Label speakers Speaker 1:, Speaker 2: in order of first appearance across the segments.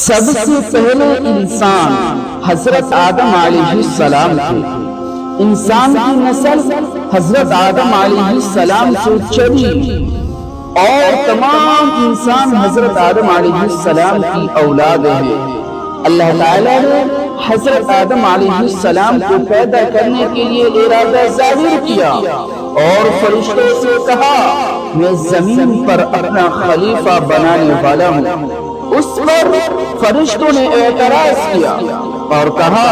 Speaker 1: سب سے پہلے انسان حضرت آدم علیہ السلام تھے۔ انسان کی نسل حضرت آدم علیہ السلام سے چلی اور تمام انسان حضرت آدم علیہ السلام کی اولاد ہیں۔ اللہ تعالیٰ نے حضرت آدم علیہ السلام کو پیدا کرنے کے لیے ارادہ ظاہر کیا اور فرشتوں سے کہا میں زمین پر اپنا خلیفہ بنانے والا ہوں۔ اس پر فرشتوں نے اعتراض کیا اور کہا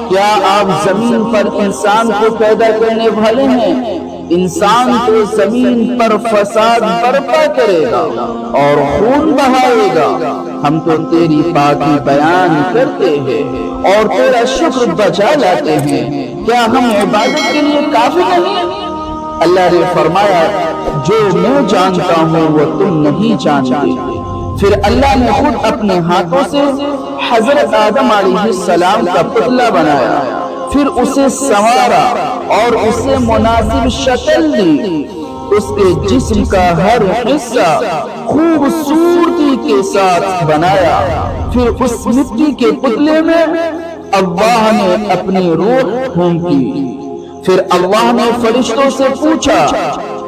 Speaker 1: کیا آپ زمین پر انسان کو پیدا کرنے والے ہیں؟ انسان تو زمین پر فساد برپا کرے گا اور خون بہائے گا۔ ہم تو تیری پاکی بیان کرتے ہیں اور تیرا شکر بجا لاتے ہیں، کیا ہم عبادت کے لیے کافی نہیں؟ اللہ نے فرمایا جو میں جانتا ہوں وہ تم نہیں جانتے۔ پھر اللہ نے خود اپنے ہاتھوں سے حضرت آدم علیہ السلام کا پتلا بنایا، پھر اسے سنوارا اور اسے مناسب شکل دی۔ اس کے جسم کا ہر حصہ خوبصورتی کے ساتھ بنایا۔ پھر اس مٹی کے پتلے میں اللہ نے اپنی روح پھونکی۔ پھر اللہ نے فرشتوں سے پوچھا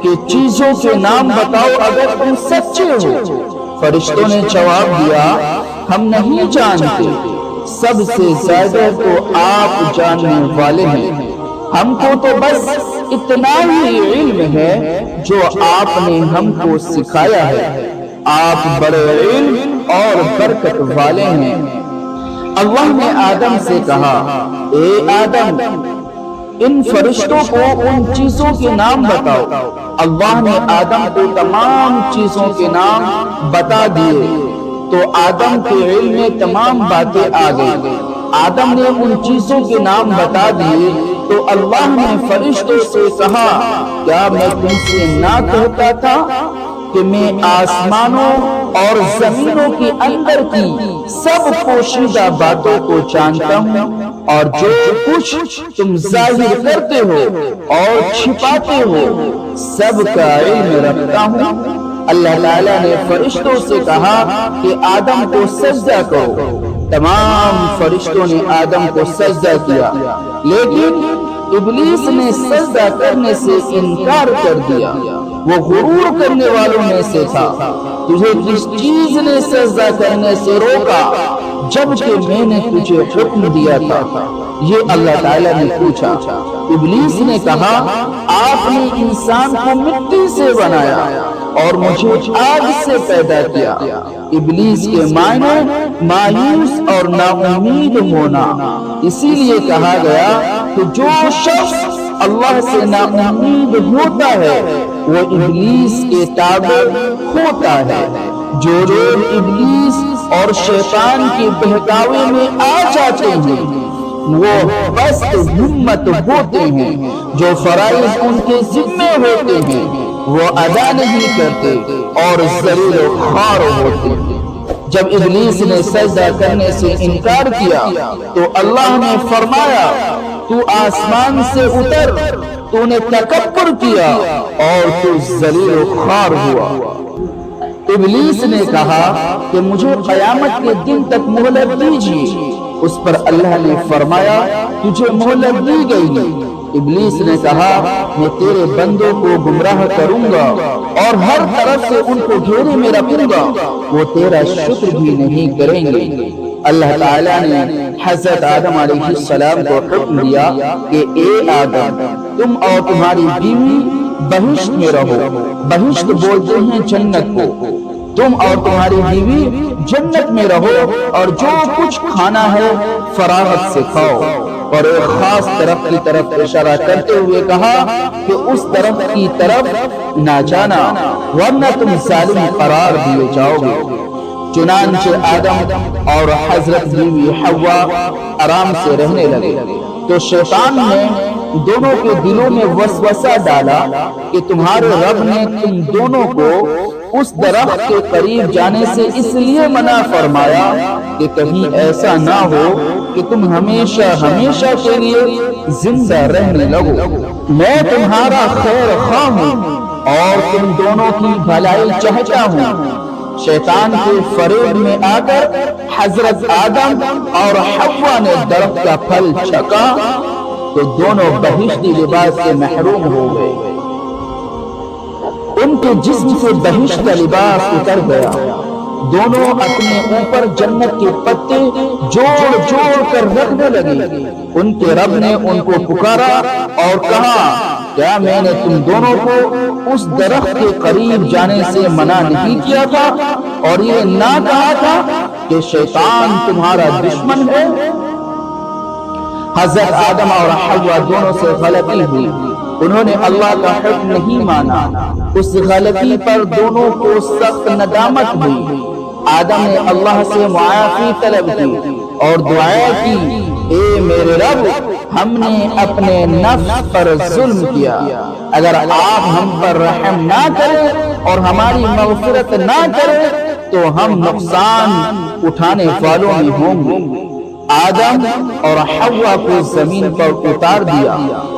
Speaker 1: کہ چیزوں کے نام بتاؤ اگر تم سچے ہو۔ فرشتوں نے جواب دیا ہم نہیں جانتے، سب سے زیادہ تو آپ جاننے والے ہیں، ہم کو تو بس اتنا ہی علم ہے جو آپ نے ہم کو سکھایا ہے۔ آپ بڑے علم اور برکت والے ہیں۔ اللہ نے آدم سے کہا اے آدم ان فرشتوں کو ان چیزوں کے نام بتاؤ۔ اللہ نے آدم کو تمام چیزوں کے نام بتا دیے تو آدم کے علم میں تمام باتیں آ گئی۔ آدم نے ان چیزوں کے نام بتا دیے تو اللہ نے فرشتوں سے کہا کیا میں تم سے نہ کہتا تھا کہ میں آسمانوں اور زمینوں کے اندر کی سب پوشیدہ باتوں کو جانتا ہوں اور جو کچھ تم ظاہر کرتے ہو اور چھپاتے ہو سب کا علم رکھتا ہوں۔ اللہ تعالیٰ نے فرشتوں سے کہا کہ آدم کو سجدہ کرو۔ تمام فرشتوں نے آدم کو سجدہ کیا، لیکن ابلیس نے سجدہ کرنے سے انکار کر دیا۔ وہ غرور کرنے والوں میں سے تھا۔ تجھے کس چیز نے سجدہ کرنے سے روکا جبکہ میں نے تجھے حکم دیا تھا؟ یہ اللہ تعالیٰ نے پوچھا۔ ابلیس نے کہا آپ نے انسان کو مٹی سے بنایا اور مجھے آگ سے پیدا کیا۔ ابلیس کے معنی مایوس اور نا امید ہونا، اسی لیے کہا گیا کہ جو شخص اللہ سے نا امید ہوتا ہے وہ ابلیس کے تابع ہوتا ہے۔ جو لوگ ابلیس اور شیطان کے بہکاوے میں آ جاتے ہیں وہ پست ہمت ہوتے ہیں، جو فرائض ان کے ذمہ ہوتے ہیں وہ ادا نہیں کرتے اور ذلیل و خوار ہوتے ہیں۔ جب ابلیس نے سجدہ کرنے سے انکار کیا تو اللہ نے فرمایا تو آسمان سے اتر، تو نے تکبر کیا اور تو ذلیل و خوار ہوا۔ ابلیس نے کہا کہ مجھے قیامت کے دن تک مہلت دیجیے۔ اس پر اللہ نے فرمایا تجھے مہلت دی گئی۔ ابلیس نے کہا میں تیرے بندوں کو گمراہ کروں گا اور ہر طرف سے ان کو گھیرے میں رکھوں گا، وہ تیرا شکر بھی نہیں کریں گے۔ اللہ تعالیٰ نے حضرت آدم علیہ السلام کو حکم دیا کہ اے آدم تم اور تمہاری بیوی بہشت میں رہو۔ بہشت بولتے ہیں جنت کو۔ تم اور تمہاری بیوی جنت میں رہو اور جو کچھ کھانا ہے فراغت سے کھاؤ۔ اور ایک خاص درخت کی طرف اشارہ کرتے ہوئے کہا کہ اس درخت کی طرف نہ جانا ورنہ تم ظالم قرار دیے جاؤ گے۔ چنانچہ آدم اور حضرت بیوی حوا آرام سے رہنے لگے تو شیطان نے دونوں کے دلوں میں وسوسہ ڈالا کہ تمہارے رب نے تم دونوں کو اس درخت کے قریب جانے سے اس لیے منع فرمایا کہ کہیں ایسا نہ ہو کہ تم ہمیشہ ہمیشہ کے لیے زندہ رہنے لگو۔ میں تمہارا خیر خواہ ہوں اور تم دونوں کی بھلائی چاہتا ہوں، شیطان کے فریب میں آ کر حضرت آدم اور حوا نے درخت کا پھل چکھا تو دونوں بہشتی لباس سے محروم ہو گئے۔ ان کے جسم سے بہشت کا لباس اتر گیا۔ دونوں اپنے اوپر جنت کے پتے جوڑ جوڑ کر رکھنے لگے۔ ان کے رب نے ان کو پکارا اور کہا، کیا میں نے تم دونوں کو اس درخت کے قریب جانے سے منع نہیں کیا تھا اور یہ نہ کہا تھا کہ شیطان تمہارا دشمن ہے؟ حضرت آدم اور حوا دونوں سے غلطی ہوئی، انہوں نے اللہ کا حکم نہیں مانا۔ اس غلطی پر دونوں کو سخت ندامت ہوئی۔ آدم نے اللہ سے معافی طلب کی اور دعا کی، اے میرے رب، ہم نے اپنے نفس پر ظلم کیا، اگر آپ ہم پر رحم نہ کریں اور ہماری مغفرت نہ کریں تو ہم نقصان اٹھانے والوں میں ہوں گے۔ آدم اور حوا کو زمین پر اتار دیا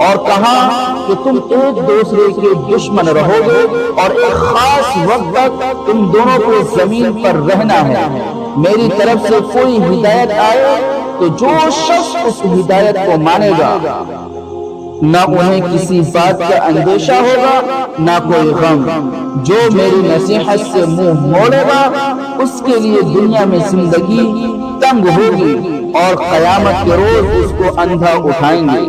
Speaker 1: اور کہا کہ تم ایک دوسرے کے دشمن رہو گے اور ایک خاص وقت تک تم دونوں کو زمین پر رہنا ہے۔ میری طرف سے کوئی ہدایت آئے تو جو شخص اس ہدایت کو مانے گا، نہ انہیں کسی بات کا اندیشہ ہوگا نہ کوئی غم۔ جو میری نصیحت سے منہ موڑے گا اس کے لیے دنیا میں زندگی تنگ ہوگی اور قیامت کے روز اس کو اندھا اٹھائیں گے۔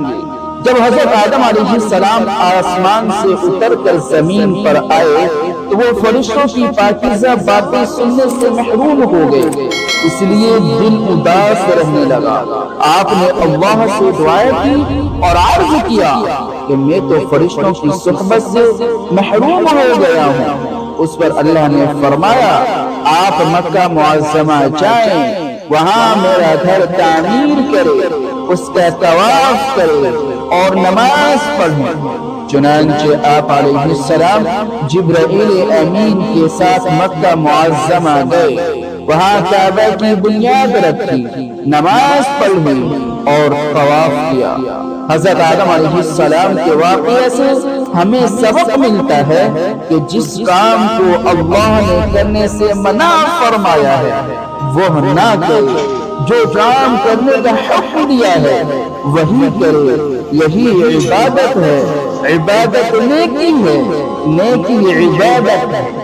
Speaker 1: جب حضرت آدم علیہ السلام آسمان سے اتر کر زمین پر آئے تو وہ فرشتوں کی پاکیزہ باتیں سننے سے محروم ہو گئے، اس لیے دل اداس رہنے لگا۔ آپ نے اللہ سے دعا کی اور عرض کیا کہ میں تو فرشتوں کی صحبت سے محروم ہو گیا ہوں۔ اس پر اللہ نے فرمایا، آپ مکہ معظمہ جائیں، وہاں میرا گھر تعمیر کرے، اس کا طواف کرے اور نماز پڑھیں۔ چنانچہ آپ علیہ السلام جبرائیل امین کے ساتھ مکہ معظمہ گئے، وہاں کعبہ کی بنیاد رکھی، نماز پڑھی اور طواف کیا۔ حضرت آدم علیہ السلام کے واقعے سے ہمیں سبق ملتا ہے کہ جس کام کو اللہ نے کرنے سے منع فرمایا ہے وہ نہ کرے، جو کام کرنے کا حکم دیا ہے وہی کرے، یہی عبادت ہے۔ عبادت نیکی ہے، نیکی عبادت ہے۔